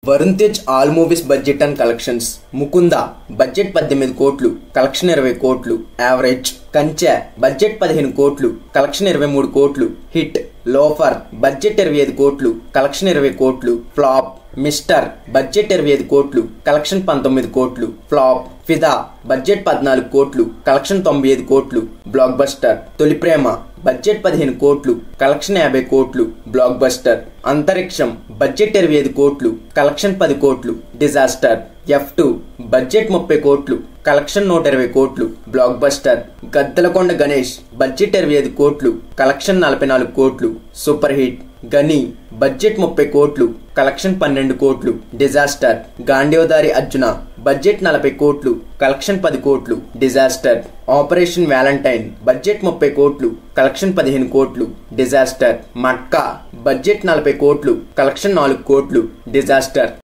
Varun Tej all movies budget and collections. Mukunda budget 18 కోట్లు, collection 20 కోట్లు average. కంచె బడ్జెట్ 15 కోట్లు, కలెక్షన్ 23 కోట్లు హిట్. లోఫర్ బడ్జెట్ 25 కోట్లు, కలెక్షన్ 20 కోట్లు ఫ్లాప్. మిస్టర్ బడ్జెట్ 25 కోట్లు, కలెక్షన్ 19 కోట్లు ఫ్లాప్. ఫిదా బడ్జెట్ 14 కోట్లు, కలెక్షన్ 95 కోట్లు బ్లాక్ బస్టర్. తొలి ప్రేమ బడ్జెట్ 15 కోట్లు, కలెక్షన్ 50 కోట్లు బ్లాక్ బస్టర్. అంతరిక్షం బడ్జెట్ 25 కోట్లు, కలెక్షన్ 10 కోట్లు డిజాస్టర్. F2 బడ్జెట్ 30 కోట్లు, కలెక్షన్ 120 కోట్లు block buster. Gaddalakonda Ganesh budget 25 కోట్లు, కలెక్షన్ 44 కోట్లు సూపర్ హిట్. గని బడ్జెట్ 30 కోట్లు, కలెక్షన్ 12 కోట్లు డిజాస్టర్. గాంధీవదారి అర్జున బడ్జెట్ 40 కోట్లు, కలెక్షన్ 10 కోట్లు డిజాస్టర్. ఆపరేషన్ వ్యాలంటైన్ బడ్జెట్ 30 కోట్లు, కలెక్షన్ 15 కోట్లు డిజాస్టర్. మట్కా బడ్జెట్ 40 కోట్లు, కలెక్షన్ 4 కోట్లు డిజాస్టర్.